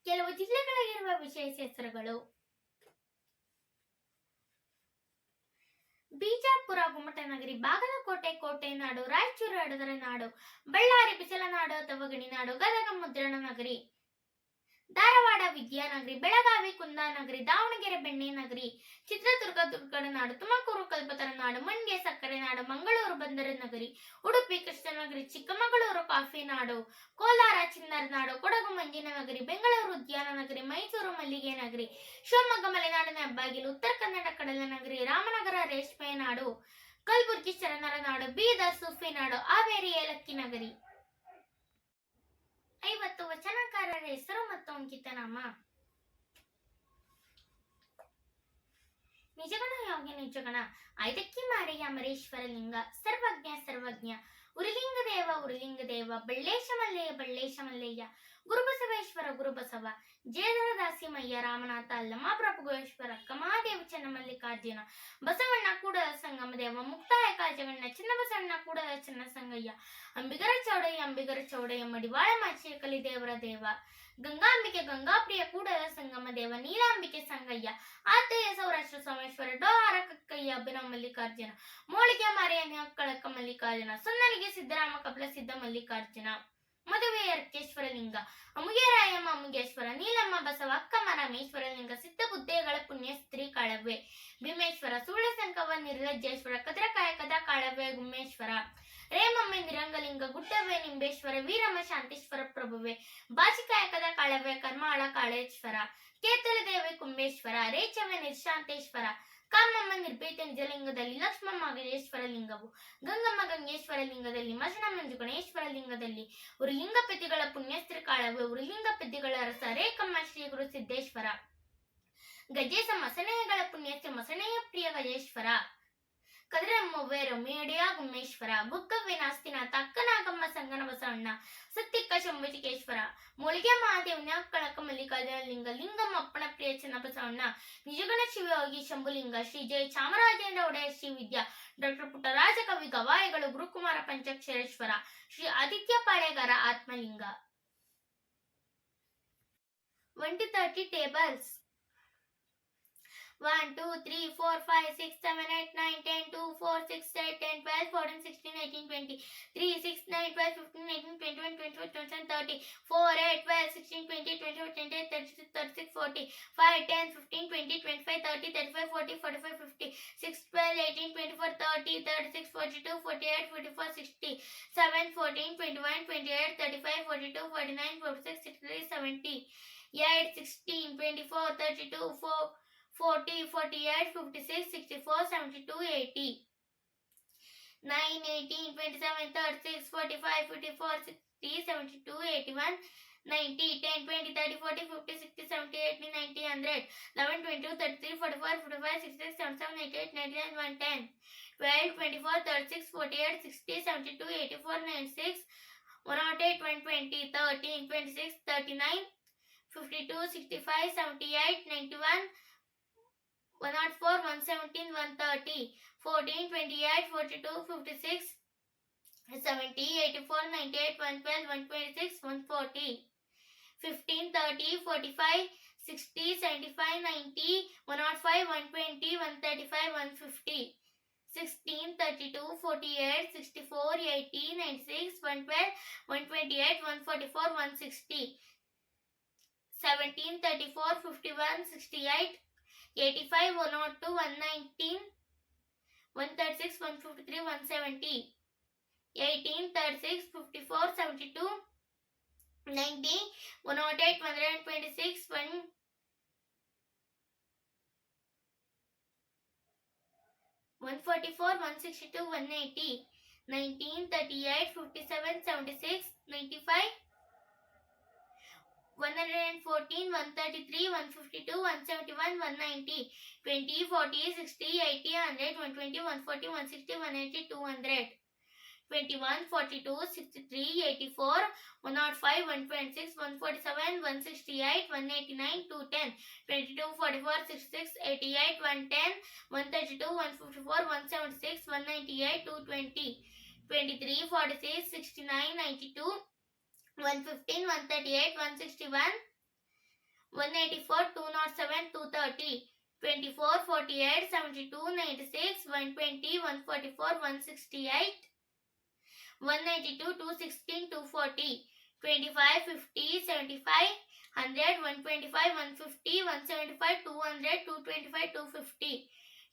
ಕೆಲವು ಜಿಲ್ಲೆಗಳಿಗಿರುವ ವಿಶೇಷ ಹೆಸರುಗಳು: ಬಿಜಾಪುರ ಗುಮ್ಮಟನಗರಿ, ಬಾಗಲಕೋಟೆ ಕೋಟೆ ನಾಡು, ರಾಯಚೂರು ಅಡಗರ ನಾಡು, ಬಳ್ಳಾರಿ ಬಿಸಲನಾಡು ಅಥವಾ ಗಣಿನಾಡು, ಗದಗ ಮುದ್ರಣ ನಗರಿ, ಧಾರವಾಡ ವಿದ್ಯಾನಗರಿ, ಬೆಳಗಾವಿ ಕುಂದಾನಗರಿ, ದಾವಣಗೆರೆ ಬೆಣ್ಣೆ ನಗರಿ, ಚಿತ್ರದುರ್ಗ ದುರ್ಗದ ನಾಡು, ತುಮಕೂರು ಕಲ್ಪತರ ನಾಡು, ಮಂಡ್ಯ ಸಕ್ಕರೆ ನಾಡು, ಮಂಗಳೂರು ಬಂದರ ನಗರಿ, ಉಡುಪಿ ಕೃಷ್ಣನಗರಿ, ಚಿಕ್ಕಮಗಳೂರು ಕಾಫಿ ನಾಡು, ಕೋಲಾರ ಚಿನ್ನರ ನಾಡು, ಕೊಡಗು ಮಂಜಿನ ನಗರಿ, ಬೆಂಗಳೂರು ಉದ್ಯಾನ ನಗರಿ, ಮೈಸೂರು ಮಲ್ಲಿಗೆ ನಗರಿ, ಶಿವಮೊಗ್ಗ ಮಲೆನಾಡಿನ ಹೆಬ್ಬಾಗಿಲು, ಉತ್ತರ ಕನ್ನಡ ಕಡಲ ನಗರಿ, ರಾಮನಗರ ರೇಷ್ಮೆ ನಾಡು, ಕಲಬುರಗಿ ಶರಣರ ನಾಡು, ಬೀದರ್ ಸೂಫಿ ನಾಡು, ಹಾವೇರಿ ಏಲಕ್ಕಿ ನಗರಿ. 50 ವಚನಕಾರರ ಹೆಸರು ಮತ್ತು ಅಂಕಿತನಾಮ. ನಿಜಗಣ ಯೋಗಿ ನಿಜಗಣ, ಐದಕ್ಕಿ ಮಾರಿಯ ಅಮರೇಶ್ವರ ಲಿಂಗ, ಸರ್ವಜ್ಞ ಉರುಲಿಂಗ ದೇವ, ಬಳ್ಳೇಶ ಮಲ್ಲಯ್ಯ, ಗುರುಬಸವೇಶ್ವರ ಗುರುಬಸವ, ಜಯಧರ ದಾಸಿಮಯ್ಯ, ರಾಮನಾಥ ಅಲ್ಲಮ ಪ್ರಭುಗೇಶ್ವರ, ಕಮಾದೇವಿ ಚನ್ನಮಲ್ಲಿಕಾರ್ಜುನ, ಬಸವಣ್ಣ ಕೂಡಲ ಸಂಗಮ ದೇವ, ಮುಕ್ತಾಯ ಕಾಜಗಣ್ಣ, ಚಿನ್ನಬಸವಣ್ಣ ಕೂಡಲ ಚೆನ್ನ ಸಂಗಯ್ಯ, ಅಂಬಿಗರ ಚೌಡಯ್ಯ, ಮಡಿವಾಳ ಮಾಚಿಕಲಿ ದೇವರ ದೇವ, ಗಂಗಾಂಬಿಕೆ ಗಂಗಾಪ್ರಿಯ ಕೂಡಲ ಸಂಗಮ ದೇವ, ನೀಲಾಂಬಿಕೆ ಸಂಗಯ್ಯ, ಆತೆಯ ಸೌರಾಷ್ಟ್ರ ಸೋಮೇಶ್ವರ, ಡೋಹಾರ ಕಕ್ಕಯ್ಯ, ಅಭಿನವ ಮಲ್ಲಿಕಾರ್ಜುನ, ಮೋಳಿಗೆ ಮಾರಿಯ ಕಳಕ ಮಲ್ಲಿಕಾರ್ಜುನ, ಸೊನ್ನಲಿಗೆ ಸಿದ್ದರಾಮ ಕಪಿಲ ಸಿದ್ಧ ಮಲ್ಲಿಕಾರ್ಜುನ, ಮದುವೆಯ ಅರ್ಕೇಶ್ವರ ಲಿಂಗ, ಅಮುಗೆರಾಯಮ್ಮ ಅಮುಗೇಶ್ವರ, ನೀಲಮ್ಮ ಬಸವ, ಅಕ್ಕಮ್ಮ ರಾಮೇಶ್ವರ ಲಿಂಗ, ಸಿದ್ಧ ಬುದ್ಧೇಗಳ ಪುಣ್ಯ ಸ್ತ್ರೀ ಕಾಳವ್ವೆ, ಭೀಮೇಶ್ವರ, ಸುಳ್ಳ ಸಂಕವ ನಿರ್ಲಜ್ಜೇಶ್ವರ, ಕದ್ರಕಾಯ ಕದಾ ಕಾಳವ್ವೆ ಗುಮ್ಮೇಶ್ವರ, ರೇಮಮ್ಮೆ ನಿರಂಗಲಿಂಗ, ಗುಡ್ಡವ್ವೆ ನಿಂಬೇಶ್ವರ, ವೀರಮ್ಮ ಶಾಂತೇಶ್ವರ ಪ್ರಭುವೆ, ಬಾಚಿಕಾಯ ಕದಾ ಕಾಳವ್ವೆ ಕರ್ಮಾಳ ಕಾಳೇಶ್ವರ, ಕೇತಲ ದೇವಿ ಕುಂಬೇಶ್ವರ, ರೇಚವ್ವೆ ನಿರ್ಶಾಂತೇಶ್ವರ, ಕಾಮಮ್ಮ ನಿರ್ಭೀತ ನಿಜಲಿಂಗದಲ್ಲಿ, ಲಕ್ಷ್ಮಮ್ಮ ಗಜೇಶ್ವರ ಲಿಂಗವು, ಗಂಗಮ್ಮ ಗಂಗೇಶ್ವರ ಲಿಂಗದಲ್ಲಿ, ಮಜನ ಮಂಜು ಗಣೇಶ್ವರ ಲಿಂಗದಲ್ಲಿ, ಉರುಲಿಂಗ ಪೆದ್ದಿಗಳ ಪುಣ್ಯಸ್ತ್ರೀ ಕಾಳವ್ವೆ, ಉರುಲಿಂಗ ಪೆದ್ದಿಗಳ ರಸ, ರೇಕಮ್ಮ ಶ್ರೀ ಗುರು ಸಿದ್ದೇಶ್ವರ, ಗಜೇಶ ಮಸನೆಯಗಳ ಪುಣ್ಯಸ್ತ್ರೀ ಮಸನೆಯ ಪ್ರಿಯ ಗಜೇಶ್ವರ, ಕದಿರಮ್ಮವ್ವೆ ರಮ್ಯಡಿಯ ಗುಮ್ಮೇಶ್ವರ, ಬುಕ್ಕವ್ವೆ ನಾಸ್ತಿನಾಥ, ಅಕ್ಕನಾಗಮ್ಮ ಸಂಗನ ಬಸವಣ್ಣ, ಸತ್ತಿಕ್ಕ ಶಂಭುಚಿಕೇಶ್ವರ, ಮೂಳಿಗೆ ಮಹಾದೇವನ ಕಳಕ ಮಲ್ಲಿಕಾರ್ಜುನ ಲಿಂಗ, ಲಿಂಗಮ್ಮ ಅಪ್ಪಣ ಪ್ರಿಯ ಚೆನ್ನ ಬಸವಣ್ಣ, ನಿಜಗಣ ಶಿವಯೋಗಿ ಶಂಭುಲಿಂಗ, ಶ್ರೀ ಜಯ ಚಾಮರಾಜೇಂದ್ರ ಒಡೆಯ ಶ್ರೀ ವಿದ್ಯಾ, ಡಾಕ್ಟರ್ ಪುಟ್ಟರಾಜ ಕವಿ ಗವಾಯಿಗಳು, ಗುರುಕುಮಾರ ಪಂಚಾಕ್ಷರೇಶ್ವರ, ಶ್ರೀ ಆದಿತ್ಯ ಪಾಳೆಗಾರ ಆತ್ಮಲಿಂಗ. 1 to 30 tables. 1 2 3 4 5 6 7 8 9 10 2 4 6 8 10 12 14 16 18 20 3 6 9 12 15 18 21 22 27 30 4 8 12 16 20 24 28 36 36 40 5 10 15 20 25 30 35 40 45 50 6 12 18 24 30 36 42 48 44 60 7 14 21 28 35 42 49 46 63 70 8 16 24 32 4 40, 48, 56, 64, 72, 80. 9, 18, 27, 36, 45, 54, 60, 72, 81, 90, 10, 20, 30, 40, 50, 60, 70, 80, 90, 100. 11, 22, 33, 44, 45, 66, 77, 88, 99, 110. 12, 24, 36, 48, 60, 72, 84, 96, 108, 120, 13, 26, 39, 52, 65, 78, 91, 104, 117, 130, 14, 28, 42, 56, 70, 84, 98, 112, 126, 140, 15, 30, 45, 60, 75, 90, 105, 120, 135, 150, 16, 32, 48, 64, 80, 96, 112, 128, 144, 160, 17, 34, 51, 68, 85, 102, 119, 136, 153, 170, 18, 36, 54, 72, 90, 108, 126, 144, 162, 180, 19, 38, 57, 76, 95, 114, 133, 152, 171, 190, 20, 40, 60, 80, 100, 120, 140, 160, 180, 200, 21, 42, 63, 84, 105, 126, 147, 168, 189, 210, 22, 44, 66, 88, 110, 132, 154, 176, 198, 220, 23, 46, 69, 92, 115, 138, 161, 184, 207, 230, 24, 48, 72, 96, 120, 144, 168, 192, 216, 240, 25, 50, 75, 100, 125, 150, 175, 200, 225, 250,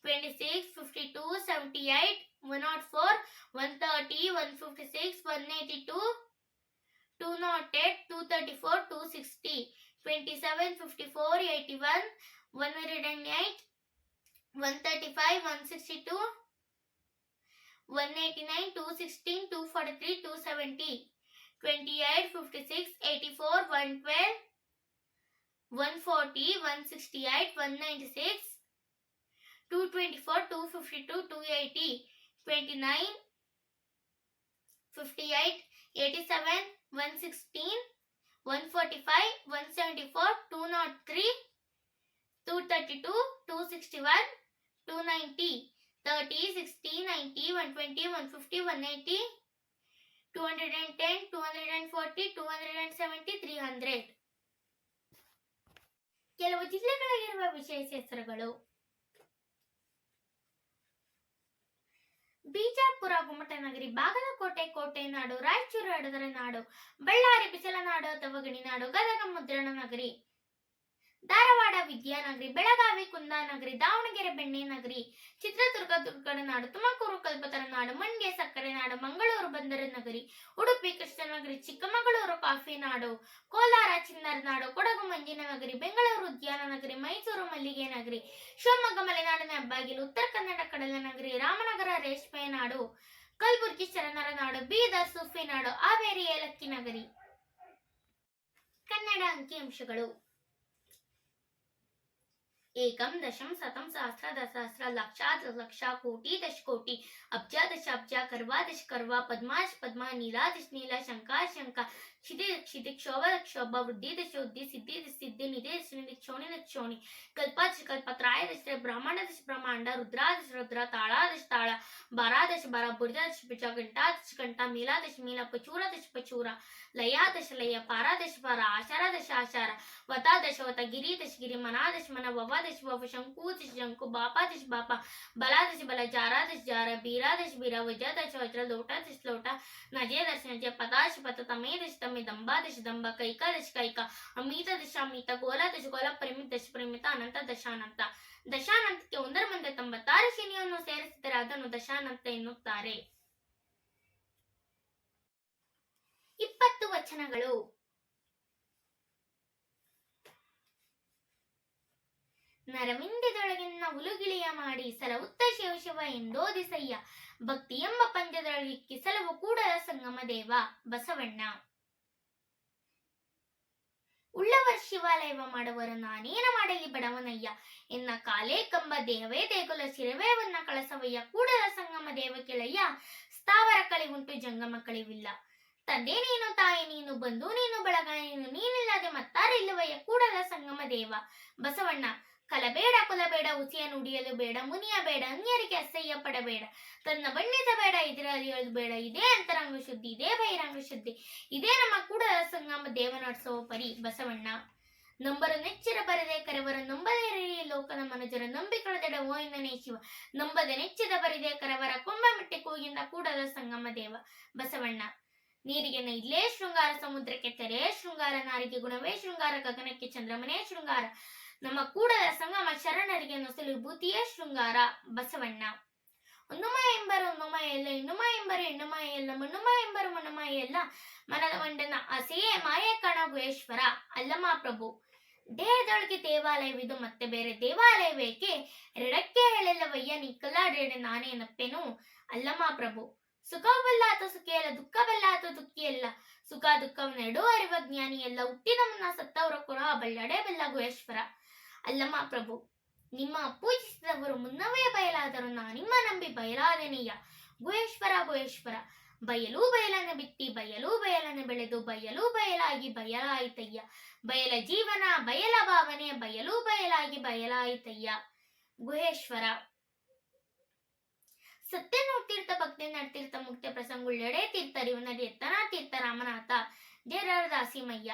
26, 52, 78, 104, 130, 156, 182, 208, 234, 260, 27, 54, 81, 108, 135, 162, 189, 216, 243, 270, 28, 56, 84, 112, 140, 168, 196, 224, 252, 280, 29, 58, 87, 116, 145, 174, 203, 232, 261, 290, 30, 60, 90, 120, 150, 180, 210, 240, 270, 300. ಕೆಲವು ಜಿಲ್ಲೆಗಳಿಗಿರುವ ವಿಶೇಷ ಹೆಸರುಗಳು: ಬಿಜಾಪುರ ಗುಮ್ಮಟನಗರಿ, ಬಾಗಲಕೋಟೆ ಕೋಟೆ ನಾಡು, ರಾಯಚೂರು ಅಡದರ ನಾಡು, ಬಳ್ಳಾರಿ ಬಿಸಲ ನಾಡು ಅಥವಾ ಗಣಿನಾಡು, ಗದಗ ಮುದ್ರಣ ನಗರಿ, ಧಾರವಾಡ ವಿದ್ಯಾನಗರಿ, ಬೆಳಗಾವಿ ಕುಂದಾನಗರಿ, ದಾವಣಗೆರೆ ಬೆಣ್ಣೆ ನಗರಿ, ಚಿತ್ರದುರ್ಗ ದುರ್ಗದ ನಾಡು, ತುಮಕೂರು ಕಲ್ಪತರ ನಾಡು, ಮಂಡ್ಯ ಸಕ್ಕರೆ ನಾಡು, ಮಂಗಳೂರು ಬಂದರ ನಗರಿ, ಉಡುಪಿ ಕೃಷ್ಣನಗರಿ, ಚಿಕ್ಕಮಗಳೂರು ಕಾಫಿ ನಾಡು, ಕೋಲಾರ ಚಿನ್ನರ ನಾಡು, ಕೊಡಗು ಮಂಜಿನ ನಗರಿ, ಬೆಂಗಳೂರು ಉದ್ಯಾನ ನಗರಿ, ಮೈಸೂರು ಮಲ್ಲಿಗೆ ನಗರಿ, ಶಿವಮೊಗ್ಗ ಮಲೆನಾಡಿನ ಹೆಬ್ಬಾಗಿಲು, ಉತ್ತರ ಕನ್ನಡ ಕಡಲ ನಗರಿ, ರಾಮನಗರ ರೇಷ್ಮೆ ನಾಡು, ಕಲಬುರಗಿ ಶರಣರ ನಾಡು, ಬೀದರ್ ಸೂಫಿ ನಾಡು, ಹಾವೇರಿ ಏಲಕ್ಕಿ ನಗರಿ. ಕನ್ನಡ ಅಂಕಿಅಂಶಗಳು: ಏಕಂ ದಶಂ ಶತಂ ಸಹಸ್ರ ದಸಹಸ್ರ ಲಕ್ಷ ಕೋಟಿ ದಶಕೋಟಿ ಅಬ್ಜ ಕರ್ವಾ ದಶ ಪದ್ಮಾಶ ಪದ್ಮ ನೀಲಾದಶ ನೀಲ ಶಂಖ ಕ್ಷಿತಿ ಕ್ಷೋಭ ವೃದ್ಧಿ ದಶ ಸಿದ್ಧಿ ನಿಧಿ ಕ್ಷೋಣಿ ಕಲ್ಪ ತ್ರಾಯದಶ ಬ್ರಹ್ಮಾಂಡ ರುದ್ರ ತಾಳ ಬಾರಾದಶ ಭುಜ ಗಂಟ ಮೀಲಾದಶ ಪಚೂರ ಲಯ ಪಾರಾದಶ ಆಚಾರ ವತಾದಶ ಗಿರಿ ಮನಾದಶ ಮನ ವವಾದಶ ಶಂಕು ಬಾಪಾದಶ ಬಲಾದಶ ಬಲ ಜಾರ ಬೀರ ವಜ್ರದಶ ಲೋಟ ನಜಯ ಪತಾಶ ಪತ ತಮೇದಶ ತಮೆ ದಂಬ ಕೈಕ ಅಮಿತ ಗೋಲ ಪರಿಮಿತ ಅನಂತ ದಶಾನಂತಕ್ಕೆ 1 ಮುಂದೆ 96 ಶನಿಯನ್ನು ಸೇರಿಸಿದರೆ ಅದನ್ನು ದಶಾನಂತ ಎನ್ನುತ್ತಾರೆ. 20 ವಚನಗಳು: ನರವಿಂದ್ಯದೊಳಗಿನ ಉಲುಗಿಳಿಯ ಮಾಡಿ ಸಲವುತ್ತ ಶಿವ ಎಂದೋದಿಸಯ್ಯ, ಭಕ್ತಿ ಎಂಬ ಪಂದ್ಯದೊಳಗಿಕ್ಕಿ ಸಲವು ಕೂಡಲ ಸಂಗಮ ದೇವ ಬಸವಣ್ಣ. ಉಳ್ಳವರ ಶಿವಾಲಯವ ಮಾಡುವರು ನಾನೇನ ಮಾಡಲಿ ಬಡವನಯ್ಯ, ಎನ್ನ ಕಾಲೇ ಕಂಬ ದೇಹವೇ ದೇಗುಲ ಶಿರವೇವನ್ನ ಕಳಸವಯ್ಯ, ಕೂಡಲ ಸಂಗಮ ದೇವ ಕೆಳಯ್ಯ, ಸ್ಥಾವರ ಕಳಿವುಂಟು ಜಂಗಮ ಕಳಿವಿಲ್ಲ, ತಂದೆ ನೀನು ತಾಯಿ ನೀನು ಬಂಧು ನೀನು ಬಳಗ ನೀನಿಲ್ಲದೆ ಮತ್ತಾರಿಲ್ಲವಯ್ಯ, ಕೂಡಲ ಸಂಗಮ ದೇವ ಬಸವಣ್ಣ. ಕಲಬೇಡ ಕುಲಬೇಡ ಉಸಿಯ ನುಡಿಯಲು ಬೇಡ, ಮುನಿಯ ಬೇಡ ಅನ್ಯರಿಗೆ ಅಸಹ್ಯ ಪಡಬೇಡ, ತನ್ನ ಬಣ್ಣಿತ ಬೇಡ ಇದರಲ್ಲಿ ಬೇಡ, ಇದೇ ಅಂತರಂಗ ಶುದ್ಧಿ ಇದೇ ಬಹಿರಂಗ ಶುದ್ಧಿ, ಇದೇ ನಮ್ಮ ಕೂಡಲ ಸಂಗಮ ದೇವ ನಡೆಸುವ ಪರಿ ಬಸವಣ್ಣ. ನಂಬರು ನೆಚ್ಚರ ಬರದೆ ಕರೆವರ ನಂಬದೇ ಲೋಕದ ಮನುಜರ ನಂಬಿಕೊಳ್ಳದೆಡ ಓ ಎಂದನೇ ಶಿವ, ನಂಬದೆ ನೆಚ್ಚದ ಬರಿದೆ ಕರೆವರ ಕೊಂಬ ಮೆಟ್ಟೆ ಕೂಗಿಂದ ಕೂಡಲ ಸಂಗಮ ದೇವ ಬಸವಣ್ಣ. ನೀರಿಗೆ ಇಲ್ಲೇ ಶೃಂಗಾರ, ಸಮುದ್ರಕ್ಕೆ ತೆರೆ ಶೃಂಗಾರ, ನಾರಿಗೆ ಗುಣವೇ ಶೃಂಗಾರ, ಗಗನಕ್ಕೆ ಚಂದ್ರಮನೇ ಶೃಂಗಾರ, ನಮ್ಮ ಕೂಡಲ ಸಂಗಮ ಶರಣರಿಗೆ ನೊಸಲು ಭೂತಿಯೇ ಶೃಂಗಾರ ಬಸವಣ್ಣ. ಒಂದುಮಯ ಎಂಬರು ಒಂದುಮಯ ಎಲ್ಲ, ಇನ್ನುಮಯ ಎಂಬರು ಹೆಣ್ಣುಮಯ ಎಲ್ಲ, ಮಣ್ಣುಮಯ ಎಂಬರು ಮಣ್ಣುಮಯ ಎಲ್ಲ, ಮನದ ಮಂಡನ ಆಸೆಯೇ ಮಾಯೇ ಕಾಣ ಗುಹೇಶ್ವರ ಅಲ್ಲಮ ಪ್ರಭು. ದೇಹದೊಳಗೆ ದೇವಾಲಯವಿದು ಮತ್ತೆ ಬೇರೆ ದೇವಾಲಯವೇಕೆ, ಎರಡಕ್ಕೆ ಹೇಳಲ್ಲವಯ್ಯ ನೀ ಕಲ್ಲಾಡೇಡೆ ನಾನೇ ನಪ್ಪೆನು ಅಲ್ಲಮ ಪ್ರಭು. ಸುಖವಲ್ಲಾತ ಸುಖಿಯಲ್ಲ, ದುಃಖವಲ್ಲಾತ ದುಃಖಿಯಲ್ಲ, ಸುಖ ದುಃಖವನ್ನೆರಡೂ ಅರಿವ ಜ್ಞಾನಿ ಎಲ್ಲ, ಹುಟ್ಟಿದ ಮುನ್ನ ಸತ್ತವರ ಕುರಹ ಬಳ್ಳಡೆ ಬೆಲ್ಲ ಗುಹೇಶ್ವರ ಅಲ್ಲಮ ಪ್ರಭು. ನಿಮ್ಮ ಪೂಜಿಸಿದವರು ಮುನ್ನವೇ ಬಯಲಾದರು, ನಾನಿಮ್ಮ ನಂಬಿ ಬಯಲಾದೆನೆಯ್ಯ ಗುಹೇಶ್ವರ. ಬಯಲು ಬಯಲನ್ನು ಬಿತ್ತಿ ಬಯಲು ಬಯಲನ್ನು ಬೆಳೆದು ಬಯಲು ಬಯಲಾಗಿ ಬಯಲಾಯಿತಯ್ಯ, ಬಯಲ ಜೀವನ ಬಯಲ ಭಾವನೆ ಬಯಲು ಬಯಲಾಗಿ ಬಯಲಾಯಿತಯ್ಯ ಗುಹೇಶ್ವರ. ಸತ್ಯನೂರ್ ತೀರ್ಥ ಭಕ್ತಿ ನಡ್ತೀರ್ಥ ಮುಕ್ತ ಪ್ರಸಂಗುಳ್ಳೆಡೆ ತೀರ್ಥ ರಿವನದಿ ಎತ್ತನ ತೀರ್ಥ ರಾಮನಾಥ ದೇವರ ದಾಸಿಮಯ್ಯ.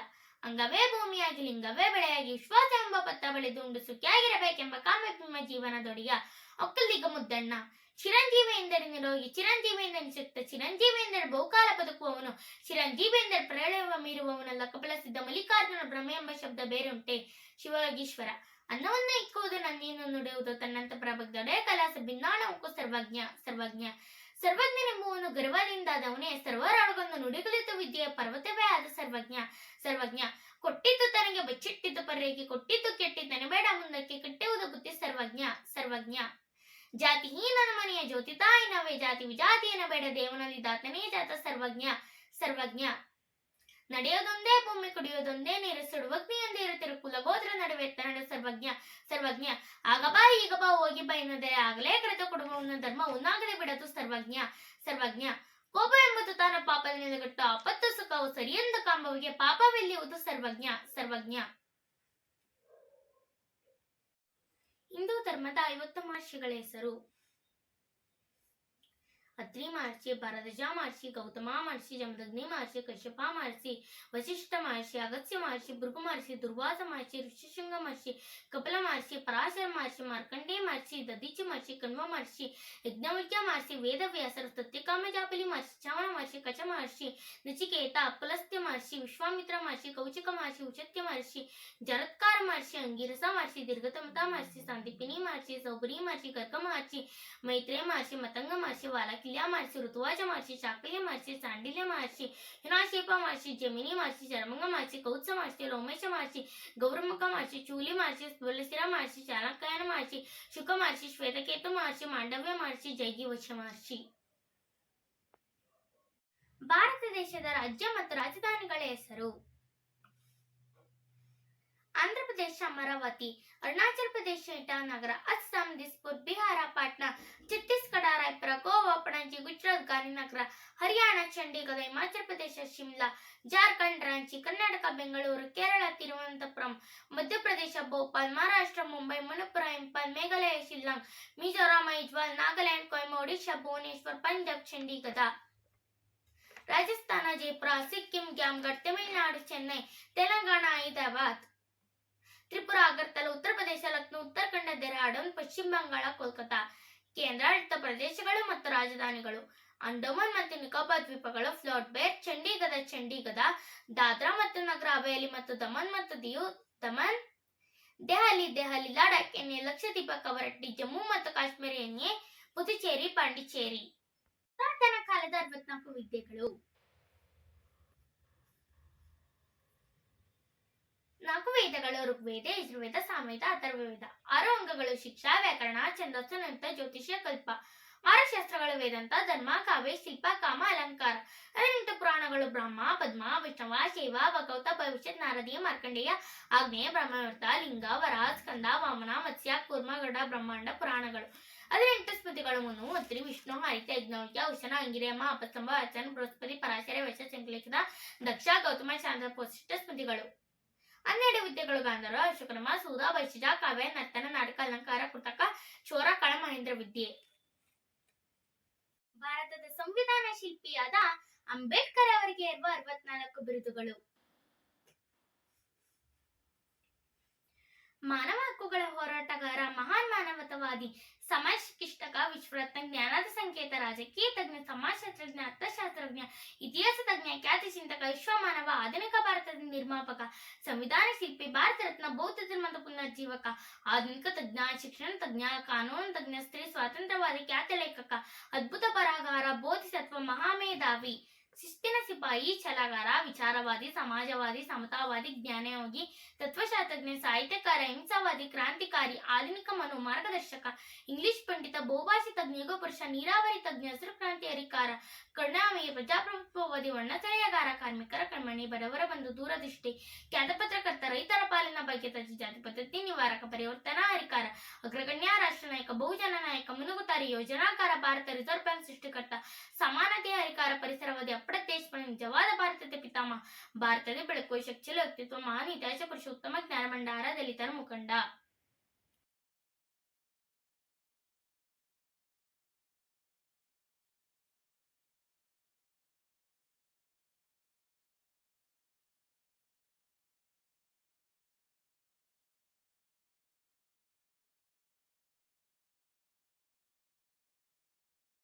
ಅಂಗವೇ ಭೂಮಿಯಾಗಿ ಲಿಂಗವೇ ಬೆಳೆಯಾಗಿ ವಿಶ್ವಾಸ ಎಂಬ ಪತ್ತ ಬೆಳೆದು ಉಂಡು ಸುಖಿಯಾಗಿರಬೇಕೆಂಬ ಕಾಮ್ಯ ಜೀವನದೊಡೆಯ ಒಕ್ಕಲಿಗ ಮುದ್ದಣ್ಣ. ಚಿರಂಜೀವಿ ಎಂದರೆ ನಿರೋಗಿ, ಚಿರಂಜೀವಿ ಎಂದರೆ ನಿಶಕ್ತ, ಚಿರಂಜೀವಿ ಎಂದರೆ ಬಹುಕಾಲ ಬದುಕುವವನು, ಚಿರಂಜೀವಿ ಎಂದರೆ ಪ್ರಳಯ ಮೀರುವವನಲ್ಲ. ಕಪಿಲಸಿದ್ಧ ಮಲ್ಲಿಕಾರ್ಜುನ ಬ್ರಹ್ಮ ಎಂಬ ಶಬ್ದ ಬೇರೆ ಉಂಟೆ. ಶಿವಯೋಗೀಶ್ವರ ಅನ್ನವನ್ನು ಇಕ್ಕುವುದು ನನ್ನೇನು ನುಡಿಯುವುದು ತನ್ನಂತ ಪ್ರಭಕ್ತೊಡೆ ಕಲಾಸ ಭಿನ್ನಾಣ ಉಕ್ಕು ಸರ್ವಜ್ಞ. ಸರ್ವಜ್ಞ ಸರ್ವಜ್ಞನೆಂಬುವನು ಗರ್ವದಿಂದಾದವನೇ, ಸರ್ವರೊಳಗೊಂದು ನುಡಿಗಲಿತು ವಿದ್ಯೆಯ ಪರ್ವತವೇ ಆದ ಸರ್ವಜ್ಞ. ಸರ್ವಜ್ಞ ಕೊಟ್ಟಿದ್ದು ತನಗೆ ಬಚ್ಚಿಟ್ಟಿದ್ದು ಪರ್ರೆಗೆ, ಕೊಟ್ಟಿದ್ದು ಕೆಟ್ಟಿದ್ದನೆ ಬೇಡ ಮುಂದಕ್ಕೆ ಕಟ್ಟುವುದು ಬುದ್ಧಿ ಸರ್ವಜ್ಞ. ಸರ್ವಜ್ಞ ಜಾತಿಹೀನನ ಮನೆಯ ಜ್ಯೋತಿ ತಾಯಿನವೇ, ಜಾತಿ ವಿಜಾತಿಯನ ಬೇಡ ದೇವನಲ್ಲಿ ದಾತನೇ ಜಾತ ಸರ್ವಜ್ಞ. ಸರ್ವಜ್ಞ ನಡೆಯೋದೊಂದೇ ಭೂಮಿ, ಕುಡಿಯೋದೊಂದೇ ನೀರು, ಸುಡುವಗ್ನಿಯೊಂದೇ ಇರುತ್ತಿರು ಕುಲಗೋತ್ರ ನಡುವೆ ಎತ್ತರಣ ಸರ್ವಜ್ಞ. ಸರ್ವಜ್ಞ ಆಗ ಬಾ ಈಗ ಬಾ ಹೋಗಿ ಬಾ ಎನ್ನದರೆ ಆಗಲೇ ಕರೆದ ಕುಟುಂಬವನ್ನು ಧರ್ಮ ಉನ್ನಾಗದೆ ಬಿಡದು ಸರ್ವಜ್ಞ. ಸರ್ವಜ್ಞ ಕೋಪ ಎಂಬುದು ತಾನ ಪಾಪದ ನಿಲುಗಟ್ಟು, ಆಪತ್ತು ಸುಖವು ಸರಿಯೆಂದ ಕಾಂಬವಿಗೆ ಪಾಪವೆಲ್ಲಿಯುವುದು ಸರ್ವಜ್ಞ. ಸರ್ವಜ್ಞ ಹಿಂದೂ ಧರ್ಮದ 50 ಮಹರ್ಷಿಗಳ ಹೆಸರು: ಅತ್ರಿ ಮಹರ್ಷಿ, ಭರದ್ವಾಜ ಮಹರ್ಷಿ, ಗೌತಮ ಮಹರ್ಷಿ, ಜಮದಗ್ನಿ ಮಹರ್ಷಿ, ಕಶ್ಯಪ ಮಹರ್ಷಿ, ವಶಿಷ್ಠ ಮಹರ್ಷಿ, ಅಗಸ್ತ್ಯ ಮಹರ್ಷಿ, ಭೃಗು ಮಹರ್ಷಿ, ದುರ್ವಾಸ ಮಹರ್ಷಿ, ಋಷಿಶೃಂಗ ಮಹರ್ಷಿ, ಕಪಿಲ ಮಹರ್ಷಿ, ಪರಾಶರ ಮಹರ್ಷಿ, ಮಾರ್ಕಂಡೇಯ ಮಹರ್ಷಿ, ದಧೀಚಿ ಮಹರ್ಷಿ, ಕಣ್ವ ಮಹರ್ಷಿ, ಯಜ್ಞವಲ್ಕ್ಯ ಮಹರ್ಷಿ, ವೇದವ್ಯಾಸರು, ಸತ್ಯಕಾಮಜಾಪಲಿ ಮಹರ್ಷಿ, ಚವನ ಮಹರ್ಷಿ, ಕಚ ಮಹರ್ಷಿ, ನಚಿಕೇತ, ಪುಲಸ್ತ್ಯ ಮಹರ್ಷಿ, ವಿಶ್ವಾಮಿತ್ರ ಮಹರ್ಷಿ, ಕೌಚಿಕ ಮಹರ್ಷಿ, ಉಚತ್ಯ ಮಹರ್ಷಿ, ಜರತ್ಕಾರ ಮಹರ್ಷಿ, ಅಂಗಿರಸ ಮಹರ್ಷಿ, ದೀರ್ಘತಮತ ಮಹರ್ಷಿ, ಸಂದೀಪಿನಿ ಮಹರ್ಷಿ, ಸೌಬರಿ ಮಹರ್ಷಿ, ಗರ್ಗ ಮಹರ್ಷಿ, ಮೈತ್ರೇಯ ಮಹರ್ಷಿ, ಮತಂಗ ಮಹರ್ಷಿ, ವಾಲಕಿ ಮಹರ್ಷಿ, ಋತುವಾಜ ಮಹರ್ಷಿ, ಶಾಕಲ್ಯ ಮಹರ್ಷಿ, ಸಾಂಡಿಲ್ಯ ಮಹರ್ಷಿ, ಹಿನಾಶೇಪ ಮಹರ್ಷಿ, ಜಮಿನಿ ಮಹರ್ಷಿ, ಚರಮಂಗ ಮಹರ್ಷಿ, ಕೌತ್ಸ ಮಹರ್ಷಿ, ಲೋಮೇಶ ಮಹರ್ಷಿ, ಗೌರಮುಖ ಮಹರ್ಷಿ, ಚೂಲಿ ಮಹರ್ಷಿ, ಸ್ಫುಲಸಿರ ಮಹರ್ಷಿ, ಚಾಣಕ್ಯನ ಮಹರ್ಷಿ, ಶುಕ ಮಹರ್ಷಿ, ಶ್ವೇತಕೇತು ಮಹರ್ಷಿ, ಮಾಂಡವ್ಯ ಮಹರ್ಷಿ, ಜೈಗಿವಶ ಮಹರ್ಷಿ. ಭಾರತ ದೇಶದ ರಾಜ್ಯ ಮತ್ತು ರಾಜಧಾನಿಗಳ ಹೆಸರು: ಆಂಧ್ರ ಪ್ರದೇಶ ಅಮರಾವತಿ, ಅರುಣಾಚಲ ಪ್ರದೇಶ ಇಟಾನಗರ, ಅಸ್ಸಾಂ ದಿಸ್ಪುರ್, ಬಿಹಾರ ಪಾಟ್ನಾ, ಛತ್ತೀಸ್ಗಢ ರಾಯ್ಪುರ, ಗೋವಾ ಪಣಜಿ, ಗುಜರಾತ್ ಗಾಂಧಿನಗರ, ಹರಿಯಾಣ ಚಂಡೀಗಢ, ಹಿಮಾಚಲ ಪ್ರದೇಶ ಶಿಮ್ಲಾ, ಜಾರ್ಖಂಡ್ ರಾಂಚಿ, ಕರ್ನಾಟಕ ಬೆಂಗಳೂರು, ಕೇರಳ ತಿರುವನಂತಪುರಂ, ಮಧ್ಯಪ್ರದೇಶ ಭೋಪಾಲ್, ಮಹಾರಾಷ್ಟ್ರ ಮುಂಬೈ, ಮಣಿಪುರ ಇಂಫಾಲ್, ಮೇಘಾಲಯ ಶಿಲ್ಲಾಂಗ್, ಮಿಜೋರಾಂ ಐಜ್ವಾಲ್, ನಾಗಾಲ್ಯಾಂಡ್ ಕೊಹಿಮಾ, ಒಡಿಶಾ ಭುವನೇಶ್ವರ್, ಪಂಜಾಬ್ ಚಂಡೀಗಢ, ರಾಜಸ್ಥಾನ ಜೈಪುರ, ಸಿಕ್ಕಿಂ ಗ್ಯಾಮ್ಗಢ್, ತಮಿಳುನಾಡು ಚೆನ್ನೈ, ತೆಲಂಗಾಣ ಹೈದರಾಬಾದ್, ತ್ರಿಪುರಾ ಅಗರ್ತಲ, ಉತ್ತರ ಪ್ರದೇಶ ಲಕ್ನೋ, ಉತ್ತರಾಖಂಡ ಡೆಹ್ರಾಡೂನ್, ಪಶ್ಚಿಮ ಬಂಗಾಳ ಕೋಲ್ಕತಾ. ಕೇಂದ್ರಾಡಳಿತ ಪ್ರದೇಶಗಳು ಮತ್ತು ರಾಜಧಾನಿಗಳು: ಅಂಡಮಾನ್ ಮತ್ತು ನಿಕೋಬಾರ್ ದ್ವೀಪಗಳು, ಫ್ಲೋಟ್ ಬೇರ್, ಚಂಡೀಗಢ, ಚಂಡೀಗಢ, ದಾದ್ರಾ ಮತ್ತು ನಗರ ಹವೇಲಿ ಮತ್ತು ದಮನ್ ಮತ್ತು ದಿಯು, ದಮನ್, ದೆಹಲಿ, ದೆಹಲಿ, ಲಡಾಖ್ ಎನ್ನೆ, ಲಕ್ಷದ್ವೀಪ, ಕವರಟ್ಟಿ, ಜಮ್ಮು ಮತ್ತು ಕಾಶ್ಮೀರ ಎನ್ನೆ, ಪುದುಚೇರಿ, ಪಾಂಡಿಚೇರಿ. ಪುರಾತನ ಕಾಲದ 64 ವಿದ್ಯೆಗಳು: 4 ವೇದಗಳು: ಋಗ್ವೇದ, ಯಜುರ್ವೇದ, ಸಾಮವೇದ, ಅಥರ್ವವೇದ. 6 ಅಂಗಗಳು: ಶಿಕ್ಷಾ, ವ್ಯಾಕರಣ, ಛಂದಸ್ಸು, ನೃತ್ಯ, ಜ್ಯೋತಿಷ್ಯ, ಕಲ್ಪ. 6 ಶಾಸ್ತ್ರಗಳು: ವೇದಾಂತ, ಧರ್ಮ, ಕಾವ್ಯ, ಶಿಲ್ಪ, ಕಾಮ, ಅಲಂಕಾರ. 18 ಪುರಾಣಗಳು: ಬ್ರಹ್ಮ, ಪದ್ಮ, ವೈಷ್ಣವ, ಶೈವ, ಭಾಗವತ, ಭವಿಷ್ಯತ್, ನಾರದೀಯ, ಮಾರ್ಕಂಡೇಯ, ಆಗ್ನೇಯ, ಬ್ರಹ್ಮಾವರ್ತ, ಲಿಂಗ, ವರಾಹ, ಸ್ಕಂದ, ವಾಮನ, ಮತ್ಸ್ಯ, ಕೂರ್ಮ, ಗರುಡ, ಬ್ರಹ್ಮಾಂಡ ಪುರಾಣಗಳು. 18 ಸ್ಮೃತಿಗಳು: ಮನು, ಅತ್ರಿ, ವಿಷ್ಣು, ಹರಿತ, ಯಜ್ಞವಲ್ಕ್ಯ, ಉಶನ, ಅಂಗಿರಮ್ಮ, ಅಪಸ್ತಂಭ, ಅರ್ಚನ, ಬೃಹಸ್ಪತಿ, ಪರಾಶರ, ವೈಶ್ಯ, ಶಂಖಲಿಖಿತ, ದಕ್ಷ, ಗೌತಮ, ಚಾಂದ್ರ, ವಸಿಷ್ಠ ಸ್ಮೃತಿಗಳು. 12 ವಿದ್ಯೆಗಳು: ಗಾಂಧರ್ವ, ಅಶ್ವಕರ್ಮ, ಸೂದ, ವೈಶಿಜ, ಕಾವ್ಯ, ನರ್ತನ, ನಾಟಕ, ಅಲಂಕಾರ, ಕೃತಕ, ಚೋರ, ಕಳ, ಮಹೇಂದ್ರ ವಿದ್ಯೆ. ಭಾರತದ ಸಂವಿಧಾನ ಶಿಲ್ಪಿಯಾದ ಅಂಬೇಡ್ಕರ್ ಅವರಿಗೆ ಇರುವ 64 ಬಿರುದುಗಳು: ಮಾನವ ಹಕ್ಕುಗಳ ಹೋರಾಟಗಾರ, ಮಹಾನ್ ಮಾನವತಾವಾದಿ, ಸಮಾಜಶಿಷ್ಟಕ, ವಿಶ್ವರತ್ನ, ಜ್ಞಾನದ ಸಂಕೇತ, ರಾಜಕೀಯ ತಜ್ಞ, ಸಮಾಜಶಾಸ್ತ್ರಜ್ಞ, ಅರ್ಥಶಾಸ್ತ್ರಜ್ಞ, ಇತಿಹಾಸ ತಜ್ಞ, ಖ್ಯಾತಿ ಚಿಂತಕ, ವಿಶ್ವಮಾನವ, ಆಧುನಿಕ ಭಾರತದ ನಿರ್ಮಾಪಕ, ಸಂವಿಧಾನ ಶಿಲ್ಪಿ, ಭಾರತ ರತ್ನ, ಬೌದ್ಧ ಧರ್ಮದ ಪುನರ್ಜೀವಕ, ಆಧುನಿಕ ತಜ್ಞ, ಶಿಕ್ಷಣ ತಜ್ಞ, ಕಾನೂನು ತಜ್ಞ, ಸ್ತ್ರೀ ಸ್ವಾತಂತ್ರ್ಯವಾದಿ, ಖ್ಯಾತ ಲೇಖಕ, ಅದ್ಭುತ ಬರಹಗಾರ, ಬೋಧಿಸತ್ವ, ಮಹಾಮೇಧಾವಿ, ಶಿಸ್ತಿನ ಸಿಪಾಯಿ, ಛಲಗಾರ, ವಿಚಾರವಾದಿ, ಸಮಾಜವಾದಿ, ಸಮತಾವಾದಿ, ಜ್ಞಾನಯೋಗಿ, ತತ್ವಶಾಸ್ತ್ರಜ್ಞ, ಸಾಹಿತ್ಯಕಾರ, ಹಿಂಸಾವಾದಿ, ಕ್ರಾಂತಿಕಾರಿ, ಆಧುನಿಕ ಮನು ಮಾರ್ಗದರ್ಶಕ, ಇಂಗ್ಲಿಷ್ ಪಂಡಿತ, ಬಹುಭಾಷಿ ತಜ್ಞ, ಯುಗ ಪುರುಷ, ನೀರಾವರಿ ತಜ್ಞ, ಹಸಿರು ಕ್ರಾಂತಿ ಹರಿಕಾರ, ಕರುಣಾಮಯಿ, ಪ್ರಜಾಪ್ರಭುತ್ವವಾದಿ, ವರ್ಣಸೆಳೆಯಗಾರ, ಕಾರ್ಮಿಕರ ಕಣ್ಮಣಿ, ಬಡವರ ಬಂಧು, ದೂರದೃಷ್ಟಿ, ಖ್ಯಾತ ಪತ್ರಕರ್ತ, ರೈತರ ಪಾಲಿನ ಬಗ್ಗೆ ತಜ್ಞ, ಜಾತಿ ಪದ್ಧತಿ ನಿವಾರಕ, ಪರಿವರ್ತನಾ ಹರಿಕಾರ, ಅಗ್ರಗಣ್ಯ ರಾಷ್ಟ್ರ ನಾಯಕ, ಬಹುಜನ ನಾಯಕ, ಮುನುಗುತಾರಿ, ಯೋಜನಾಕಾರ, ಭಾರತ ರಿಸರ್ವ್ ಬ್ಯಾಂಕ್ ಸೃಷ್ಟಿಕರ್ತ, ಸಮಾನತೆ ಹರಿಕಾರ, ಪರಿಸರವಾದಿ, ದೇಶಪಾಂಡೆ, ನಿಜವಾದ ಭಾರತದ ಪಿತಾಮಹ, ಭಾರತದ ಬೆಳಕು, ಶಕ್ತಿಲ ವ್ಯಕ್ತಿತ್ವ, ಮಹಾನ್ ಇತಿಹಾಸ ಪುರುಷ, ಉತ್ತಮ ಜ್ಞಾನ ಭಂಡಾರ, ದಲಿತರ ಮುಖಂಡ.